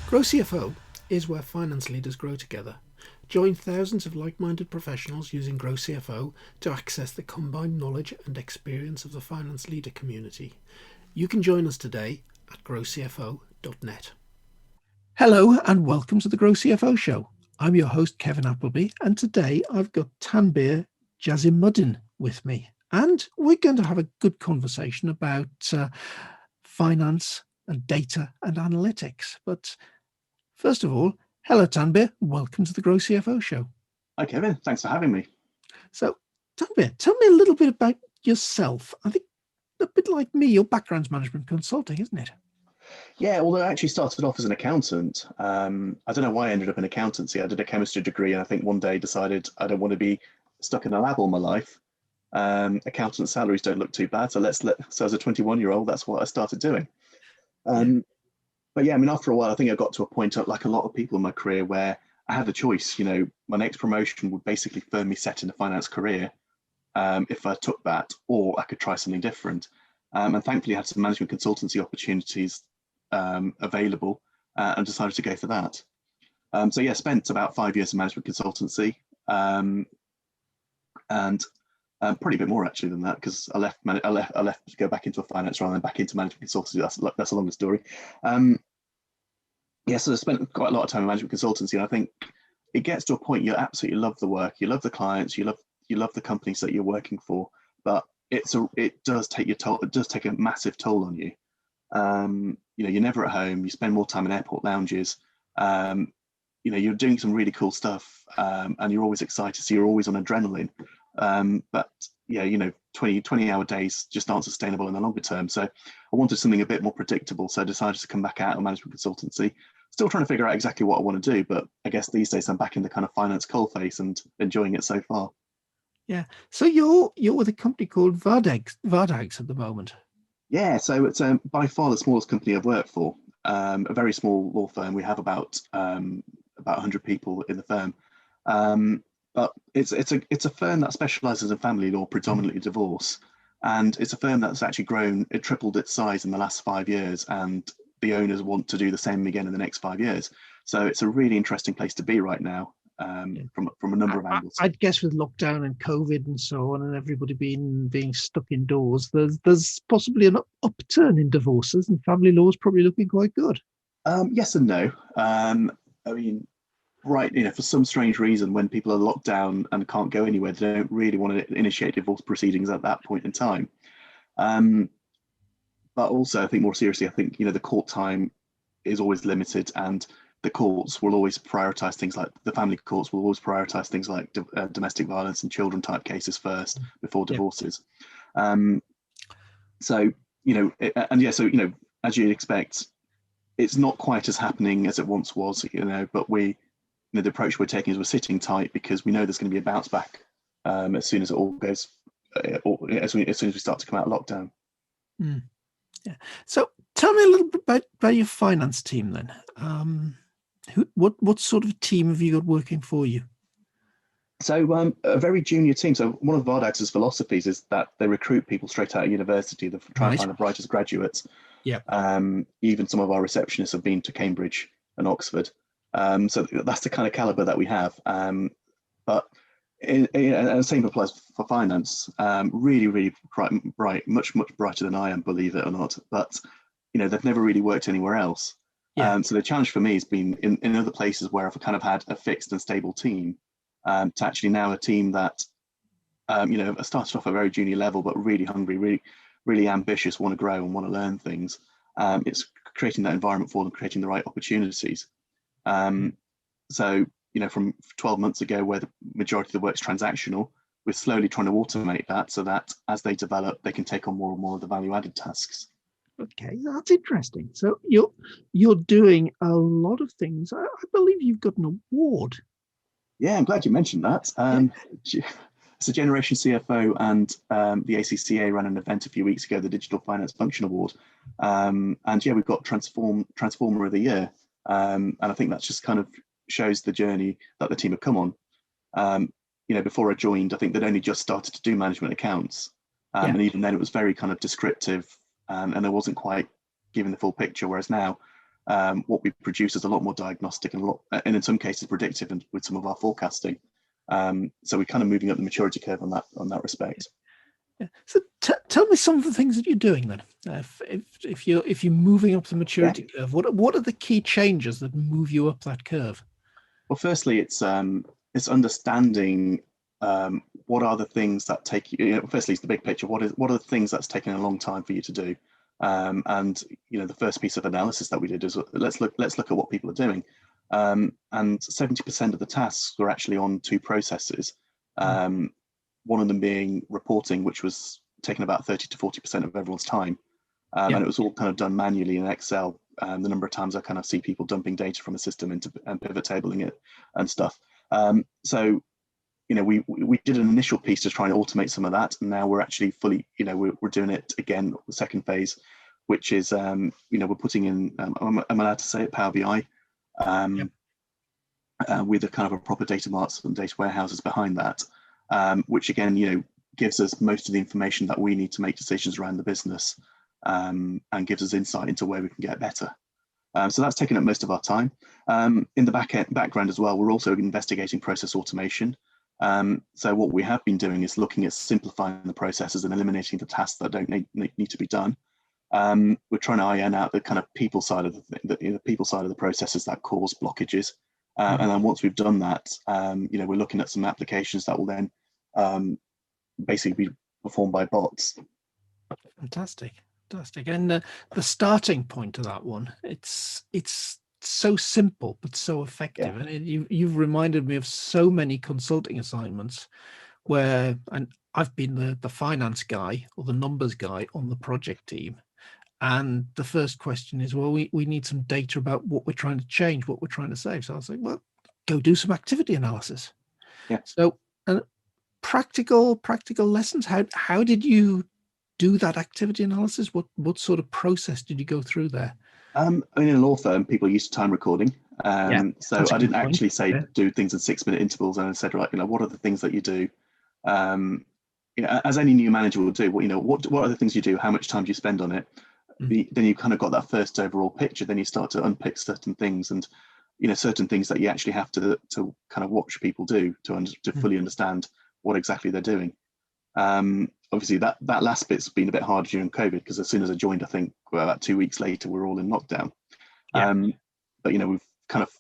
Grow CFO is where finance leaders grow together. Join thousands of like-minded professionals using Grow CFO to access the combined knowledge and experience of the finance leader community. You can join us today at growcfo.net. Hello and welcome to the Grow CFO Show. I'm your host, Kevin Appleby, and today I've got Tanbir Jasimuddin with me. And we're going to have a good conversation about finance and data and analytics. But first of all, hello, Tanbir. Welcome to the Grow CFO Show. Hi, Kevin. Thanks for having me. So, Tanbir, tell me a little bit about yourself. I think a bit like me, your background's management consulting, isn't it? Yeah, although I actually started off as an accountant. I don't know why I ended up in accountancy. I did a chemistry degree, and I think one day decided I don't want to be stuck in a lab all my life. Accountant salaries don't look too bad, so as a 21-year-old, that's what I started doing. But yeah, I mean, after a while, I think I got to a point, like a lot of people in my career, where I had a choice. You know, my next promotion would basically firmly set in a finance career if I took that, or I could try something different. And thankfully, I had some management consultancy opportunities available, and decided to go for that. So yeah, spent about 5 years in management consultancy, and probably a bit more actually than that, because I left to go back into finance rather than back into management consultancy. That's a longer story. Yeah, so I spent quite a lot of time in management consultancy, and I think it gets to a point you absolutely love the work, you love the clients, you love the companies that you're working for, but it does take your toll. It does take a massive toll on you. You know, you're never at home. You spend more time in airport lounges. You know, you're doing some really cool stuff, and you're always excited. So you're always on adrenaline. But yeah, you know, 20-hour days just aren't sustainable in the longer term. So I wanted something a bit more predictable. So I decided to come back out of management consultancy. Still trying to figure out exactly what I want to do, but I guess these days I'm back in the kind of finance coalface and enjoying it so far. Yeah. So you're with a company called Vardags at the moment. Yeah, so it's by far the smallest company I've worked for. A very small law firm. We have about 100 people in the firm. But it's a firm that specialises in family law, predominantly divorce, and it's a firm that's actually grown. It tripled its size in the last 5 years, and the owners want to do the same again in the next 5 years. So it's a really interesting place to be right now, from a number of angles. I'd guess with lockdown and COVID and so on, and everybody being stuck indoors, there's possibly an upturn in divorces, and family law is probably looking quite good. Yes and no. I mean, right, you know, for some strange reason, when people are locked down and can't go anywhere, they don't really want to initiate divorce proceedings at that point in time. But also, I think more seriously, I think, you know, the court time is always limited, and the courts will always prioritize things like the family courts will always prioritize things like domestic violence and children type cases first before divorces. So, you know, and yeah, so, you know, as you'd expect, it's not quite as happening as it once was, you know, but you know, the approach we're taking is we're sitting tight because we know there's going to be a bounce back as soon as it all goes, as soon as we start to come out of lockdown. Yeah. So tell me a little bit about your finance team then. What sort of team have you got working for you? So a very junior team. So one of Vardags' philosophies is that they recruit people straight out of university. They try and find the brightest graduates. Yeah. Even some of our receptionists have been to Cambridge and Oxford. So that's the kind of caliber that we have. But and the same applies for finance. Really, really bright, much brighter than I am, believe it or not. But you know, they've never really worked anywhere else. Yeah. So the challenge for me has been in other places where I've kind of had a fixed and stable team, to actually now a team that, you know, started off at a very junior level, but really hungry, really ambitious, want to grow and want to learn things. It's creating that environment for them, creating the right opportunities. So, you know, from 12 months ago, where the majority of the work's transactional, we're slowly trying to automate that so that as they develop, they can take on more and more of the value-added tasks. Okay, that's interesting. So you're doing a lot of things. I believe you've got an award. Yeah, I'm glad you mentioned that. So Generation CFO and the ACCA ran an event a few weeks ago, the Digital Finance Function Award. And yeah, we've got Transformer of the Year. And I think that just kind of shows the journey that the team have come on. You know, before I joined, I think they'd only just started to do management accounts. And even then it was very kind of descriptive, and I wasn't quite given the full picture. Whereas now, what we produce is a lot more diagnostic and and in some cases predictive, and with some of our forecasting. So we're kind of moving up the maturity curve on that respect. Yeah. So tell me some of the things that you're doing then. If you're moving up the maturity curve, what are the key changes that move you up that curve? Well, firstly, it's understanding what are the things that take you. Firstly, it's the big picture. What are the things that's taken a long time for you to do? And the first piece of analysis that we did is let's look at what people are doing. And 70% of the tasks were actually on two processes. One of them being reporting, which was taking about 30 to 40% of everyone's time. And it was all kind of done manually in Excel. The number of times I kind of see people dumping data from a system into and pivot tabling it and stuff. So, we did an initial piece to try and automate some of that. And now we're actually fully, we're doing it again, the second phase, which is, we're putting in, I'm allowed to say it, Power BI, with a kind of a proper data marts and data warehouses behind that. Which again, gives us most of the information that we need to make decisions around the business, and gives us insight into where we can get better. So that's taken up most of our time. In the background as well, we're also investigating process automation. So what we have been doing is looking at simplifying the processes and eliminating the tasks that don't need to be done. We're trying to iron out the kind of people side of the people side of the processes that cause blockages. And then once we've done that, we're looking at some applications that will then basically be performed by bots. Fantastic. And the starting point of that one, it's so simple but so effective. And you've reminded me of so many consulting assignments where, and I've been the finance guy or the numbers guy on the project team. And the first question is, well, we need some data about what we're trying to change, what we're trying to save. So I was like, well, go do some activity analysis. So practical lessons. How did you do that activity analysis? What sort of process did you go through there? In a law firm, people used time recording. So I didn't actually say do things in 6-minute intervals. And I said, right, what are the things that you do? As any new manager will do, what are the things you do? How much time do you spend on it? Then you kind of got that first overall picture. Then you start to unpick certain things, and certain things that you actually have to kind of watch people do to fully understand what exactly they're doing. Obviously, that last bit's been a bit harder during COVID, because as soon as I joined, I think about 2 weeks later, we're all in lockdown. But we've kind of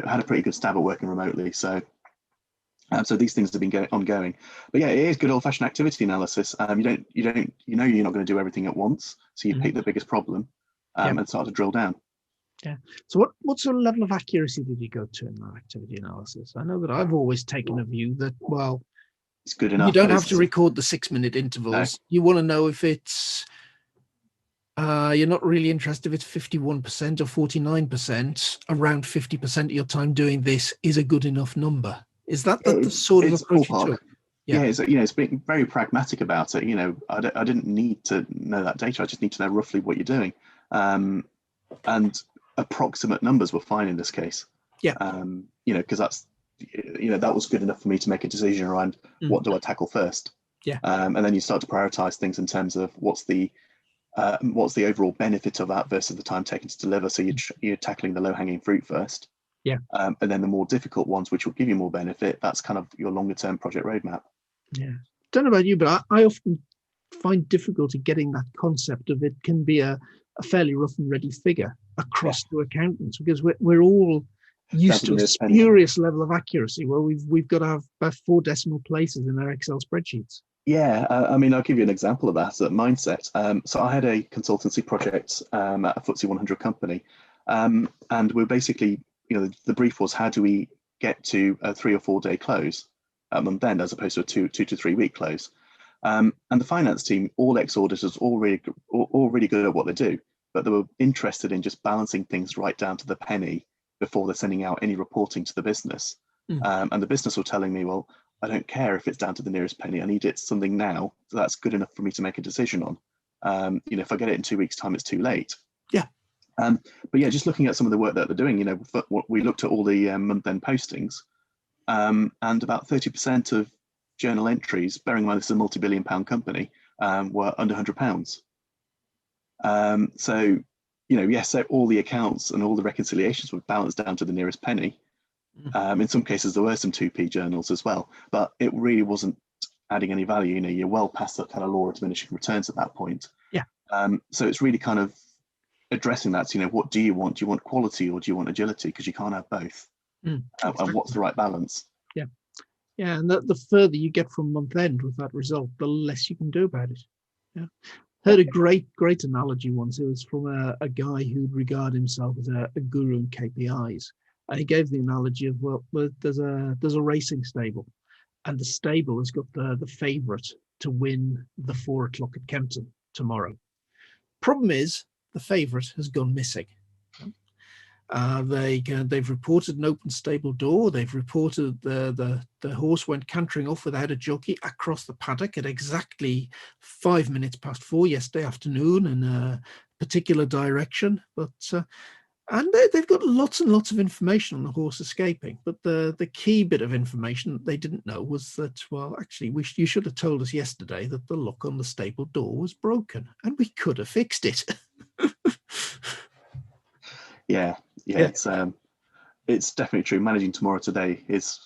had a pretty good stab at working remotely. So these things have been ongoing. But it is good old-fashioned activity analysis. You're not going to do everything at once, so you pick the biggest problem and start to drill down. So what sort of level of accuracy did you go to in that activity analysis? I know that I've always taken a view that, well, it's good enough. You don't have to record the 6-minute intervals. No. You want to know if it's you're not really interested if it's 51% or 49%. Around 50% of your time doing this is a good enough number. Is that the sort of approach you took? It's being very pragmatic about it. I didn't need to know that data. I just need to know roughly what you're doing. And approximate numbers were fine in this case. Because that's that was good enough for me to make a decision around what do I tackle first. And then you start to prioritize things in terms of what's the overall benefit of that versus the time taken to deliver. So you're tackling the low-hanging fruit first. And then the more difficult ones, which will give you more benefit, that's kind of your longer-term project roadmap. Don't know about you, but I often find difficulty getting that concept of it can be a fairly rough and ready figure across to accountants, because we're all used to a spurious level of accuracy where we've got to have about 4 decimal places in our Excel spreadsheets. I'll give you an example of that mindset. So I had a consultancy project at a FTSE 100 company, and we're basically, the brief was, how do we get to a 3 or 4 day close at month end as opposed to a 2 to 3 week close? And the finance team, all ex-auditors, all really good at what they do, but they were interested in just balancing things right down to the penny before they're sending out any reporting to the business. And the business were telling me, well, I don't care if it's down to the nearest penny. I need it something now, so that's good enough for me to make a decision on. If I get it in 2 weeks' time, it's too late. But just looking at some of the work that they're doing, we looked at all the month-end postings, and about 30% of journal entries, bearing in mind this is a multi-billion-pound company, were under £100. So yes, so all the accounts and all the reconciliations were balanced down to the nearest penny. In some cases, there were some 2p journals as well, but it really wasn't adding any value. You're well past the kind of law of diminishing returns at that point. Yeah. So it's really kind of addressing that. What do you want? Do you want quality or do you want agility? Because you can't have both. Exactly. And what's the right balance? Yeah, and the further you get from month end with that result, the less you can do about it. Yeah. Heard a great analogy once. It was from a guy who'd regard himself as a guru in KPIs. And he gave the analogy of, well, there's a racing stable, and the stable has got the favourite to win the 4 o'clock at Kempton tomorrow. Problem is, the favourite has gone missing. They've reported an open stable door. They've reported the horse went cantering off without a jockey across the paddock at exactly 5 minutes past 4 yesterday afternoon in a particular direction. But and they've got lots and lots of information on the horse escaping. But the key bit of information that they didn't know was that, well, actually, you should have told us yesterday that the lock on the stable door was broken, and we could have fixed it. Yeah, it's definitely true. Managing tomorrow today is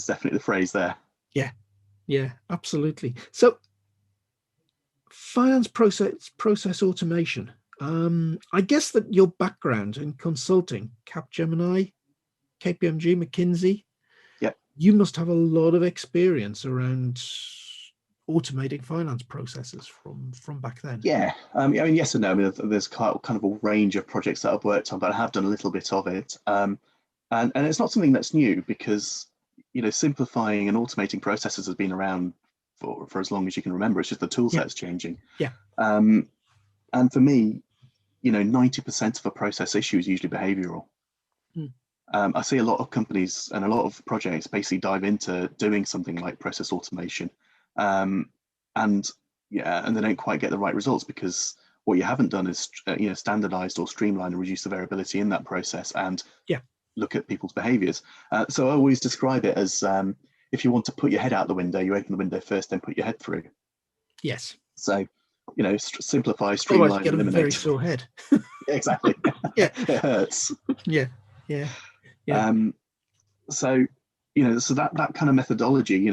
definitely the phrase there. Yeah, absolutely. So, finance process automation. I guess that your background in consulting, Capgemini, KPMG, McKinsey, you must have a lot of experience around automating finance processes from back then. Yeah, yes and no. There's kind of a range of projects that I've worked on, but I have done a little bit of it. And it's not something that's new, because simplifying and automating processes has been around for as long as you can remember. It's just the tool set's changing. Yeah. And for me, 90% of a process issue is usually behavioural. I see a lot of companies and a lot of projects basically dive into doing something like process automation, and they don't quite get the right results, because what you haven't done is standardized or streamlined and reduce the variability in that process and look at people's behaviors. So I always describe it as, if you want to put your head out the window, you open the window first, then put your head through. Yes. So simplify, streamline, otherwise you get eliminate. a very sore head. Exactly. Yeah. It hurts. Yeah. So so that kind of methodology,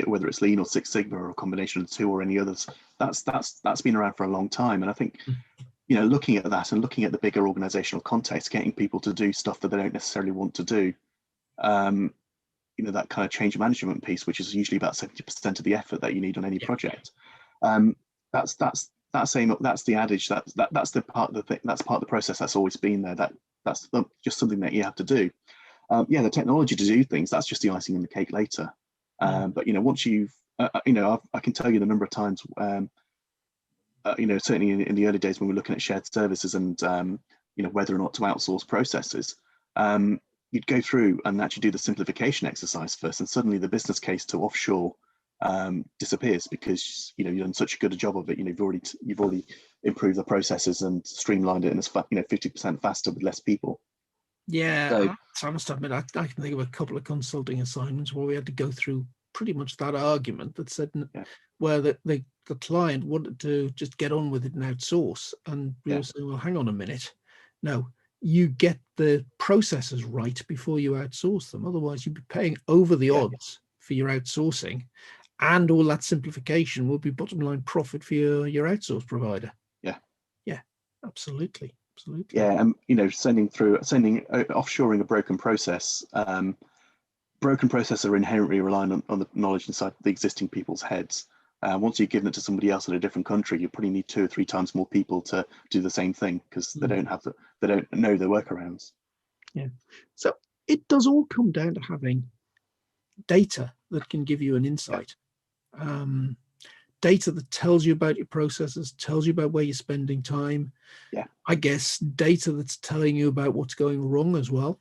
whether it's Lean or Six Sigma or a combination of the two or any others, that's been around for a long time. And I think looking at that and looking at the bigger organizational context, getting people to do stuff that they don't necessarily want to do, that kind of change management piece, which is usually about 70% of the effort that you need on any project. That's the adage. That's the part of the thing. That's part of the process that's always been there. That's just something that you have to do. The technology to do things, that's just the icing on the cake later. But once you've, I can tell you the number of times, certainly in the early days when we were looking at shared services and whether or not to outsource processes, you'd go through and actually do the simplification exercise first, and suddenly the business case to offshore disappears, because you've done such a good job of it. You've already improved the processes and streamlined it, and it's 50% faster with less people. Yeah, so I must admit, I can think of a couple of consulting assignments where we had to go through pretty much that argument that said, where the client wanted to just get on with it and outsource, and we were saying, well, hang on a minute, no, you get the processes right before you outsource them. Otherwise, you'd be paying over the odds for your outsourcing, and all that simplification will be bottom line profit for your outsource provider. Yeah, absolutely. Yeah, and offshoring a broken process. Broken processes are inherently reliant on the knowledge inside the existing people's heads. Once you've given it to somebody else in a different country, you probably need 2 or 3 times more people to do the same thing, because they don't know the workarounds. Yeah. So it does all come down to having data that can give you an insight. Data that tells you about your processes, tells you about where you're spending time. I guess data that's telling you about what's going wrong as well.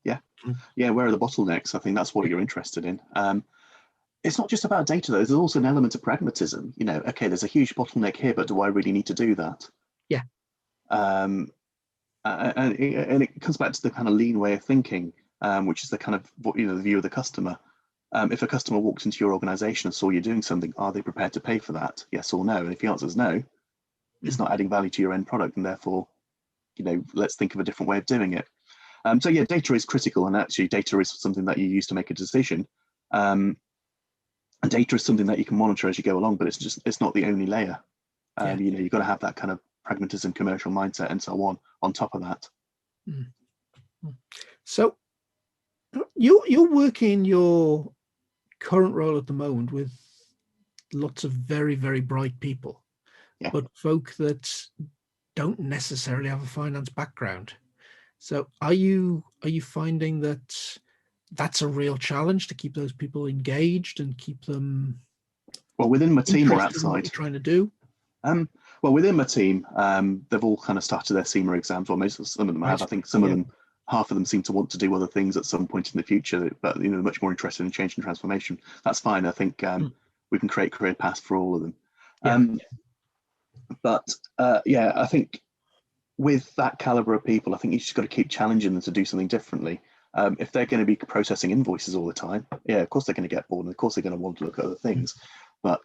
Where are the bottlenecks? I think that's what you're interested in. It's not just about data, though. There's also an element of pragmatism. Okay, there's a huge bottleneck here, but do I really need to do that? And it comes back to the kind of lean way of thinking, which is the kind of the view of the customer. If a customer walks into your organization and saw you doing something, are they prepared to pay for that? Yes or no? And if the answer is no, it's not adding value to your end product, and therefore let's think of a different way of doing it. So yeah, data is critical, and actually data is something that you use to make a decision. And data is something that you can monitor as you go along, but it's not the only layer. You've got to have that kind of pragmatism, commercial mindset, and so on top of that. So you're working your current role at the moment with lots of very, very bright people, but folk that don't necessarily have a finance background. So are you finding that that's a real challenge to keep those people engaged and keep them within my team or interested in what outside? you're trying to do? Well, within my team, they've all kind of started their SEMA exams, or some of them have. I think some of them, half of them seem to want to do other things at some point in the future, but they're much more interested in change and transformation. That's fine. I think we can create career paths for all of them. But I think with that caliber of people, I think you just got to keep challenging them to do something differently. If they're going to be processing invoices all the time, of course they're going to get bored, and of course they're going to want to look at other things. But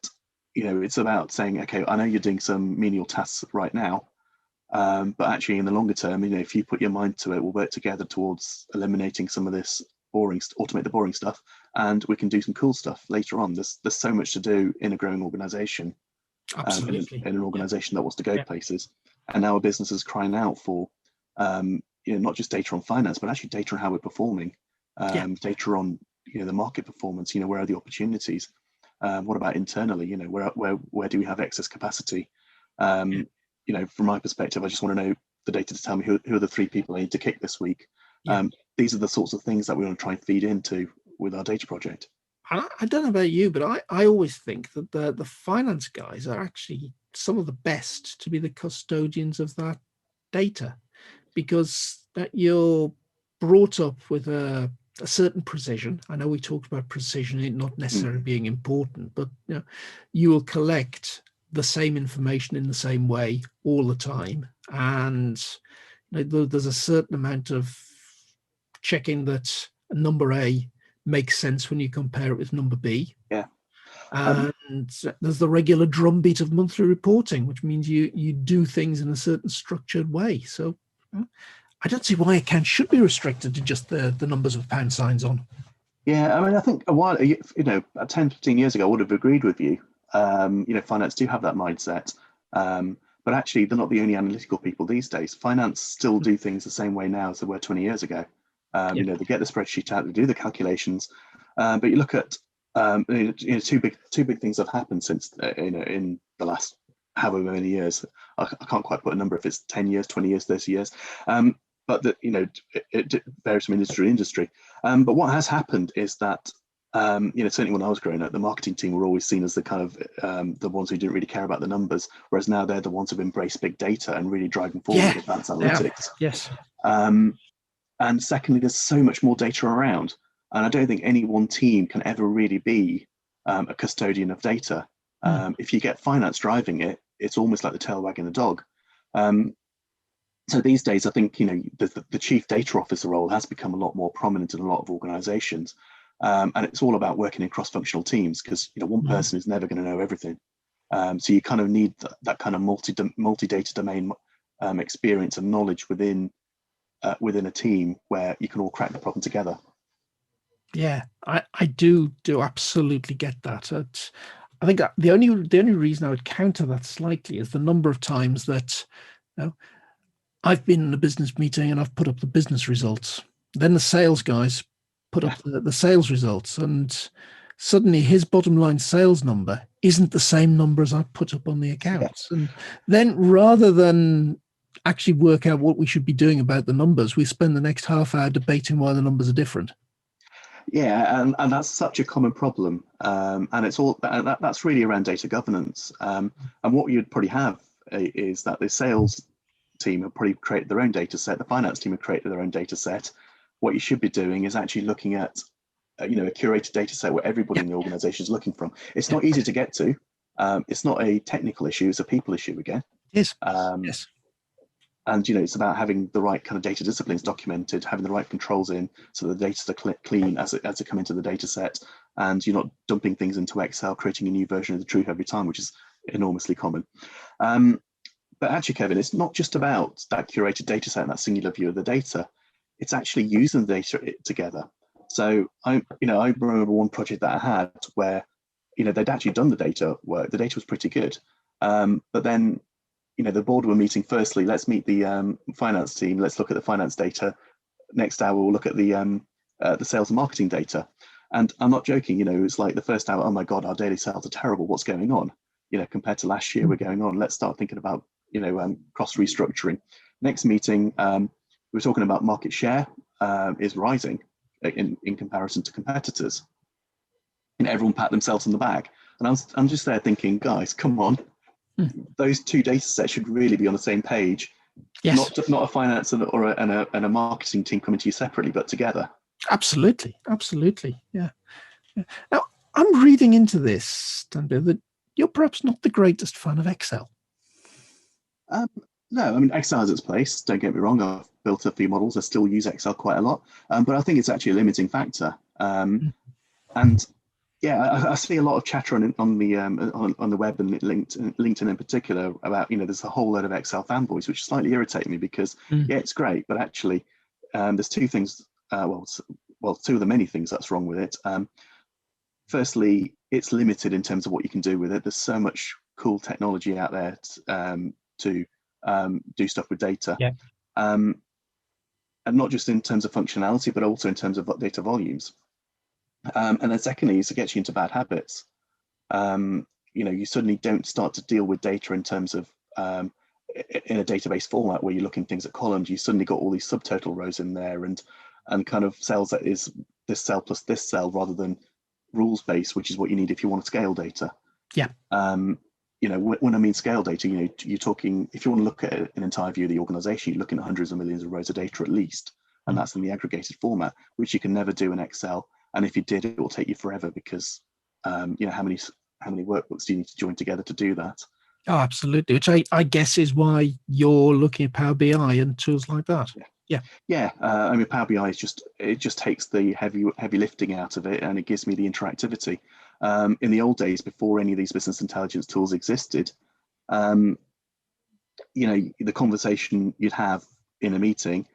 it's about saying, okay, I know you're doing some menial tasks right now, but actually in the longer term, if you put your mind to it, we'll work together towards eliminating some of this automate the boring stuff, and we can do some cool stuff later on. There's so much to do in a growing organization. Absolutely. In an organization that wants to go places. And now our business is crying out for not just data on finance, but actually data on how we're performing, data on the market performance. Where are the opportunities? What about internally? Where do we have excess capacity? From my perspective, I just want to know the data to tell me who are the 3 people I need to kick this week. These are the sorts of things that we want to try and feed into with our data project. I don't know about you, but I always think that the finance guys are actually some of the best to be the custodians of that data, because that you're brought up with a certain precision. I know we talked about precision, it not necessarily being important, but you will collect the same information in the same way all the time, and there's a certain amount of checking that number A makes sense when you compare it with number B. And there's the regular drumbeat of monthly reporting, which means you do things in a certain structured way. So I don't see why accounts should be restricted to just the numbers with pound signs on. I think a while, 10, 15 years ago, I would have agreed with you. Finance do have that mindset, but actually they're not the only analytical people these days. Finance still do things the same way now as they were 20 years ago. They get the spreadsheet out, they do the calculations, but you look at two big things have happened since in the last however many years. I can't quite put a number if it's 10 years, 20 years, 30 years, but that it varies from industry to industry. But what has happened is that certainly when I was growing up, the marketing team were always seen as the kind of the ones who didn't really care about the numbers, whereas now they're the ones who've embraced big data and really driving forward advanced analytics. Yes. And secondly, there's so much more data around. And I don't think any one team can ever really be a custodian of data. If you get finance driving it, it's almost like the tail wagging the dog. So these days, I think, the chief data officer role has become a lot more prominent in a lot of organizations. And it's all about working in cross-functional teams, because one person is never going to know everything. So you kind of need that kind of multi-data domain experience and knowledge within a team where you can all crack the problem together. Yeah, I do absolutely get that. I think the only reason I would counter that slightly is the number of times that I've been in a business meeting and I've put up the business results. Then the sales guys put up the sales results, and suddenly his bottom line sales number isn't the same number as I put up on the accounts. And then rather than actually work out what we should be doing about the numbers, we spend the next half hour debating why the numbers are different. Yeah, and that's such a common problem, and it's all that's really around data governance. And what you'd probably have is that the sales team have probably created their own data set, the finance team have created their own data set. What you should be doing is actually looking at a curated data set where everybody in the organization is looking from. It's not easy to get to. It's not a technical issue, it's a people issue again. Yes. Yes. And it's about having the right kind of data disciplines documented, having the right controls in, so the data are clean as it come into the data set, and you're not dumping things into Excel, creating a new version of the truth every time, which is enormously common. but actually, Kevin, it's not just about that curated data set and that singular view of the data. It's actually using the data together. So I remember one project that I had where, they'd actually done the data work. The data was pretty good, but then, the board were meeting. Firstly, let's meet the finance team. Let's look at the finance data. Next hour, we'll look at the sales and marketing data. And I'm not joking. It's like the first hour. Oh my God, our daily sales are terrible. What's going on? Compared to last year, we're going on. Let's start thinking about cost restructuring. Next meeting, we're talking about market share is rising in comparison to competitors. Everyone pat themselves on the back. And I'm just there thinking, guys, come on. Those two data sets should really be on the same page. Yes. Not a finance and a marketing team coming to you separately, but together. Absolutely. Yeah. Now, I'm reading into this, Tanbir, that you're perhaps not the greatest fan of Excel. No, I mean, Excel has its place. Don't get me wrong. I've built a few models. I still use Excel quite a lot, but I think it's actually a limiting factor. And yeah, I see a lot of chatter on the web and LinkedIn in particular about there's a whole load of Excel fanboys, which slightly irritate me because yeah, it's great, but actually there's two things. Two of the many things that's wrong with it. Firstly, it's limited in terms of what you can do with it. There's so much cool technology out there to do stuff with data, and not just in terms of functionality, but also in terms of data volumes. And then secondly, is it gets you into bad habits. You suddenly don't start to deal with data in terms of in a database format where you're looking things at columns. You suddenly got all these subtotal rows in there and kind of cells that is this cell plus this cell rather than rules based, which is what you need if you want to scale data. Yeah. When I mean scale data, you're talking, if you want to look at an entire view of the organization, you're looking at hundreds of millions of rows of data at least, and that's in the aggregated format, which you can never do in Excel. And if you did, it will take you forever because, how many workbooks do you need to join together to do that? Oh, absolutely. Which I guess is why you're looking at Power BI and tools like that. Yeah. I mean, Power BI just takes the heavy lifting out of it, and it gives me the interactivity. In the old days, before any of these business intelligence tools existed, the conversation you'd have in a meeting.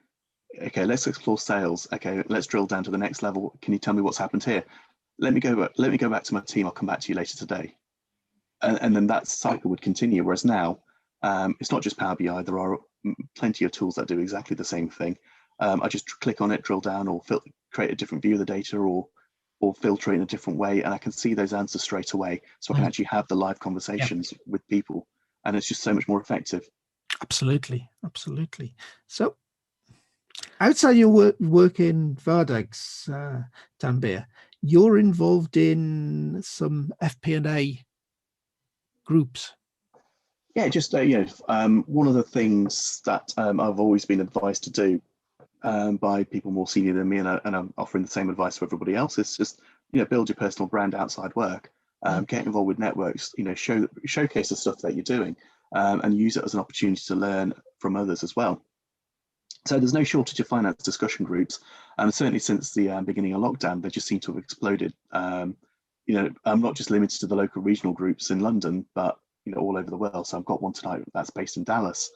Okay, let's explore sales. Okay, let's drill down to the next level. Can you tell me what's happened here? Let me go back to my team. I'll come back to you later today. And then that cycle would continue. Whereas now, it's not just Power BI. There are plenty of tools that do exactly the same thing. I just click on it, drill down, or create a different view of the data, or filter it in a different way, and I can see those answers straight away. So I can actually have the live conversations with people, and it's just so much more effective. Absolutely. So, outside your work in Vardags, Tanbir, you're involved in some FP&A groups. Yeah, just one of the things that I've always been advised to do by people more senior than me, and I'm offering the same advice for everybody else, is just build your personal brand outside work, get involved with networks, showcase the stuff that you're doing, and use it as an opportunity to learn from others as well. So there's no shortage of finance discussion groups, and certainly since the beginning of lockdown, they just seem to have exploded. I'm not just limited to the local regional groups in London, but all over the world. So I've got one tonight that's based in Dallas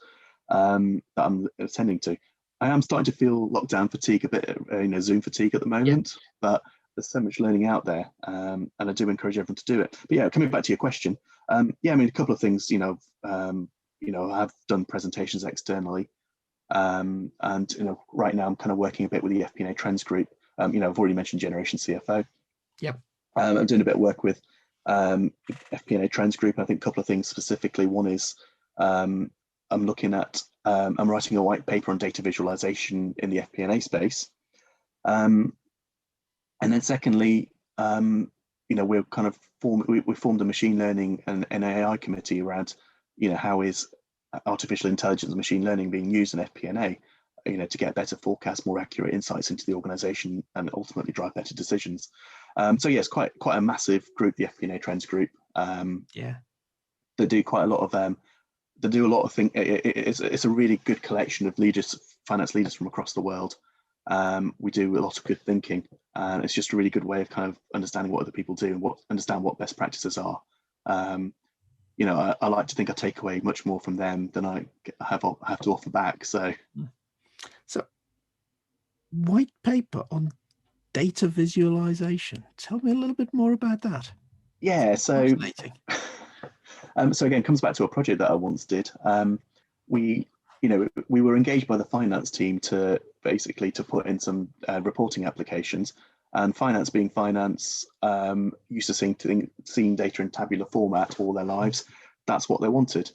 that I'm attending to. I am starting to feel lockdown fatigue a bit, Zoom fatigue at the moment, but there's so much learning out there, and I do encourage everyone to do it. But yeah, coming back to your question, a couple of things. I've done presentations externally, and right now I'm kind of working a bit with the FP&A Trends group. I've already mentioned Generation CFO. I'm doing a bit of work with FP&A Trends group. I think a couple of things specifically. One is I'm looking at I'm writing a white paper on data visualization in the FP&A space, and then secondly, we're kind of we formed a machine learning and an AI committee around how is artificial intelligence and machine learning being used in FP&A, to get better forecasts, more accurate insights into the organization, and ultimately drive better decisions. So yes, quite a massive group, the FP&A Trends group. They do quite a lot of they do a lot of things. It's a really good collection of leaders, finance leaders from across the world. We do a lot of good thinking, and it's just a really good way of kind of understanding what other people do and understand what best practices are. I like to think I take away much more from them than I have to offer back. So white paper on data visualization. Tell me a little bit more about that. Yeah, so so again, it comes back to a project that I once did. We were engaged by the finance team to put in some reporting applications, and finance being finance, used to seeing data in tabular format all their lives. That's what they wanted.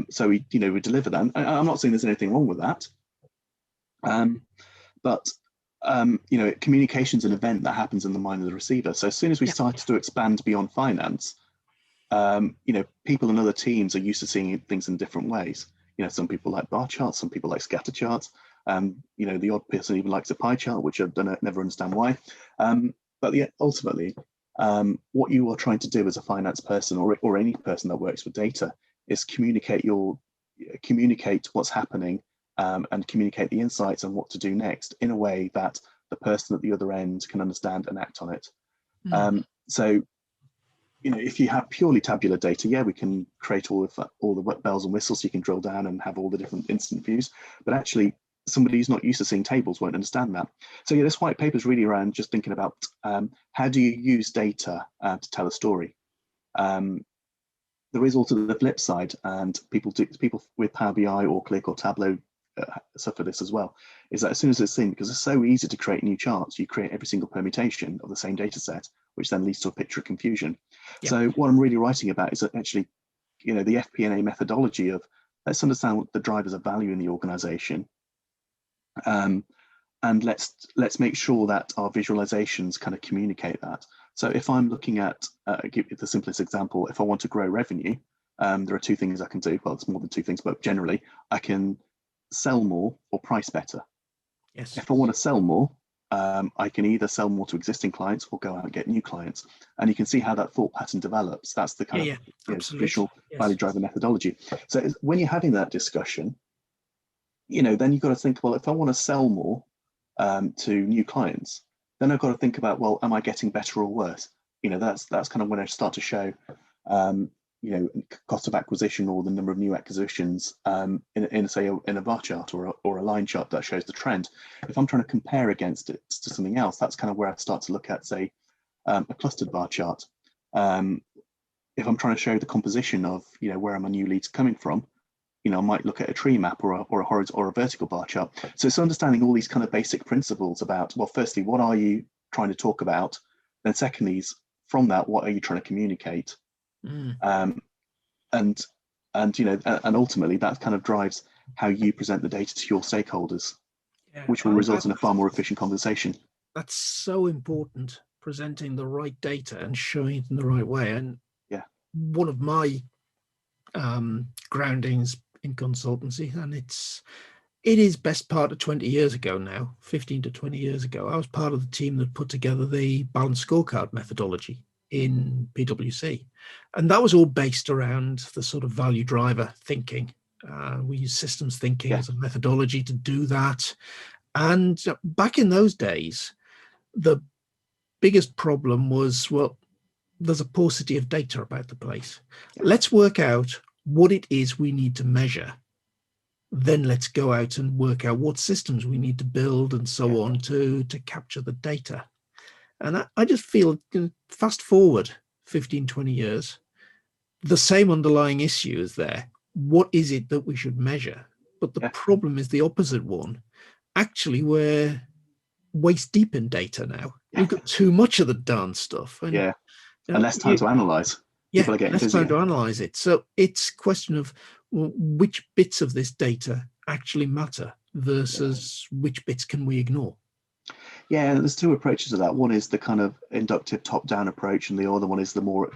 So we deliver that. I'm not saying there's anything wrong with that, but communication's an event that happens in the mind of the receiver. So as soon as we started to expand beyond finance, people in other teams are used to seeing things in different ways. Some people like bar charts, some people like scatter charts. The odd person even likes a pie chart, which I never understand why. But ultimately, what you are trying to do as a finance person or any person that works with data is communicate what's happening, and communicate the insights and what to do next in a way that the person at the other end can understand and act on it. So if you have purely tabular data, we can create all the bells and whistles. You can drill down and have all the different instant views, but actually somebody who's not used to seeing tables won't understand that. So this white paper is really around just thinking about how do you use data to tell a story. There is also the flip side, and people with Power BI or Click or Tableau suffer this as well, is that as soon as it's seen, because it's so easy to create new charts, you create every single permutation of the same data set, which then leads to a picture of confusion. So what I'm really writing about is that actually, the FP&A methodology of let's understand what the drivers of value in the organization, and let's make sure that our visualizations kind of communicate that. So if I'm looking at, give you the simplest example, if I want to grow revenue, there are two things I can do. Well, it's more than two things, but generally I can sell more or price better. Yes. If I want to sell more, I can either sell more to existing clients or go out and get new clients. And you can see how that thought pattern develops. That's the kind of visual value driver methodology. So when you're having that discussion, then you've got to think, well, if I want to sell more to new clients, then I've got to think about, well, am I getting better or worse? That's kind of when I start to show cost of acquisition or the number of new acquisitions in a bar chart or a line chart that shows the trend. If I'm trying to compare against it to something else, that's kind of where I start to look at, say, a clustered bar chart. If I'm trying to show the composition of where are my new leads coming from, I might look at a tree map or a horizontal or a vertical bar chart. So it's understanding all these kind of basic principles about, well, firstly, what are you trying to talk about? Then secondly, from that, what are you trying to communicate? And ultimately that kind of drives how you present the data to your stakeholders, which will result in a far more efficient conversation. That's so important, presenting the right data and showing it in the right way. And one of my groundings in consultancy, and it is best part of 20 years ago now, 15 to 20 years ago, I was part of the team that put together the balanced scorecard methodology in PwC. And that was all based around the sort of value driver thinking. We use systems thinking as a methodology to do that. And back in those days, the biggest problem was, well, there's a paucity of data about the place. Let's work out what it is we need to measure. Then let's go out and work out what systems we need to build and so on to capture the data. And I just feel, fast forward 15, 20 years, the same underlying issue is there. What is it that we should measure? But the problem is the opposite one. Actually, we're waist deep in data now. We've got too much of the darn stuff. And, and less time to analyze. People are getting less time to analyze it. So it's a question of which bits of this data actually matter versus which bits can we ignore. Yeah, there's two approaches to that. One is the kind of inductive top-down approach, and the other one is the more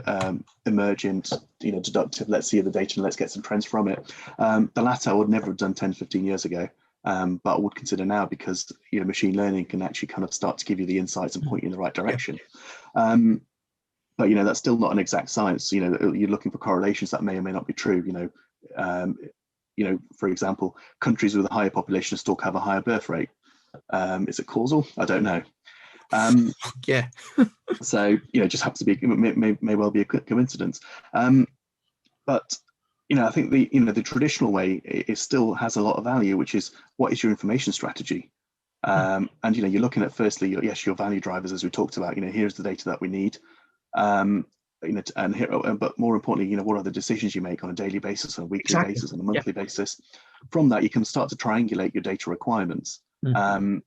emergent, deductive, let's see the data and let's get some trends from it. The latter I would never have done 10, 15 years ago, but I would consider now because machine learning can actually kind of start to give you the insights and point you in the right direction. But that's still not an exact science. You're looking for correlations that may or may not be true. For example, countries with a higher population still have a higher birth rate. Is it causal? I don't know. So just happens to be, may well be a coincidence. But I think the traditional way it still has a lot of value, which is what is your information strategy? And you're looking at firstly your value drivers, as we talked about. Here's the data that we need. But more importantly, what are the decisions you make on a daily basis, on a weekly basis, on a monthly basis? From that, you can start to triangulate your data requirements. And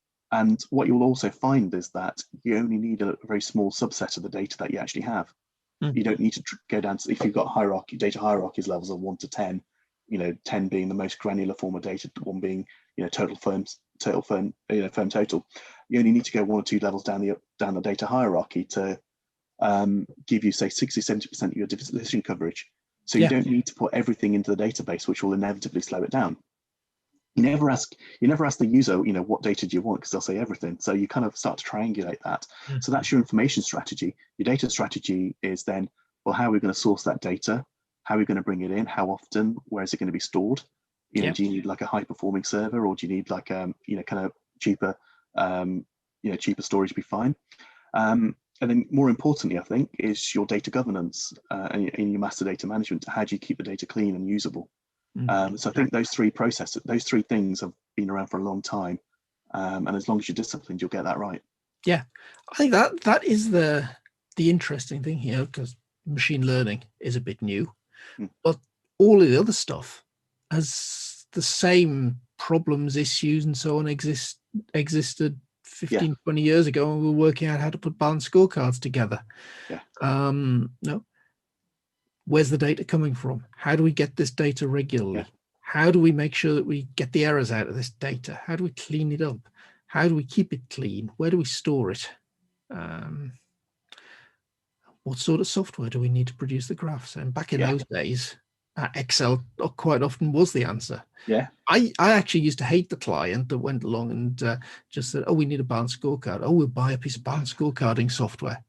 what you'll also find is that you only need a very small subset of the data that you actually have. You don't need to go down to, if you've got data hierarchies levels of 1 to 10, 10 being the most granular form of data, 1 being total firm total. You only need to go 1 or 2 levels down the data hierarchy to give you, say, 60-70% of your decision coverage. So you don't need to put everything into the database, which will inevitably slow it down. You never ask the user, what data do you want, because they'll say everything. So you kind of start to triangulate that. So that's your information strategy. Your data strategy is then, well, how are we going to source that data? How are we going to bring it in? How often? Where is it going to be stored? Do you need like a high performing server, or do you need like kind of cheaper storage to be fine? And then more importantly, I think, is your data governance and your master data management. How do you keep the data clean and usable? So I think those three things have been around for a long time, and as long as you're disciplined, you'll get that right. Yeah, I think that is the interesting thing here, because machine learning is a bit new, but all of the other stuff has the same problems, issues, and so on existed 15, 20 years ago, and we were working out how to put balanced scorecards together. No. Where's the data coming from? How do we get this data regularly? How do we make sure that we get the errors out of this data? How do we clean it up? How do we keep it clean? Where do we store it? What sort of software do we need to produce the graphs? And back in those days, Excel quite often was the answer. I actually used to hate the client that went along and just said, oh, we need a balanced scorecard. Oh, we'll buy a piece of balanced scorecarding software.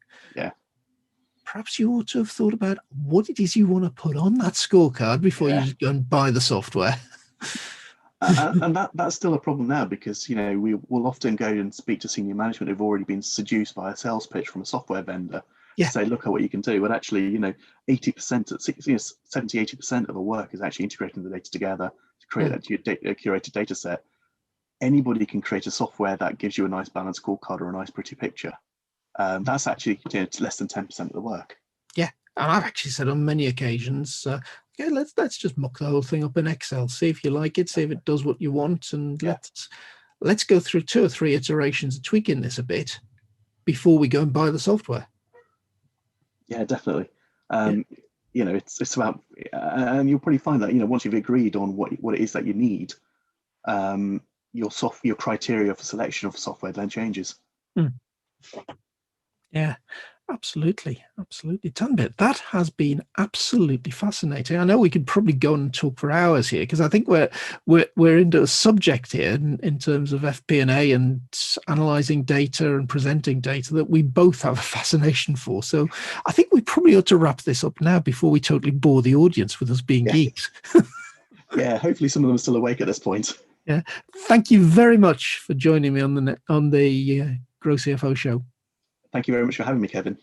Perhaps you ought to have thought about what it is you want to put on that scorecard before you just go and buy the software. And that's still a problem now, because we will often go and speak to senior management who've already been seduced by a sales pitch from a software vendor to say, look at what you can do. But actually, 70-80% of the work is actually integrating the data together to create a curated data set. Anybody can create a software that gives you a nice balanced scorecard or a nice pretty picture. That's actually less than 10% of the work. And I've actually said on many occasions, let's just mock the whole thing up in Excel, see if you like it, see if it does what you want, and let's go through 2 or 3 iterations of tweaking this a bit before we go and buy the software. Definitely. It's about, and you'll probably find that once you've agreed on what it is that you need, your criteria for selection of software then changes. Yeah, absolutely. Tanbir, that has been absolutely fascinating. I know we could probably go and talk for hours here, because I think we're into a subject here in terms of FP&A and analysing data and presenting data that we both have a fascination for. So I think we probably ought to wrap this up now before we totally bore the audience with us being geeks. Hopefully some of them are still awake at this point. Thank you very much for joining me on the Grow CFO show. Thank you very much for having me, Kevin.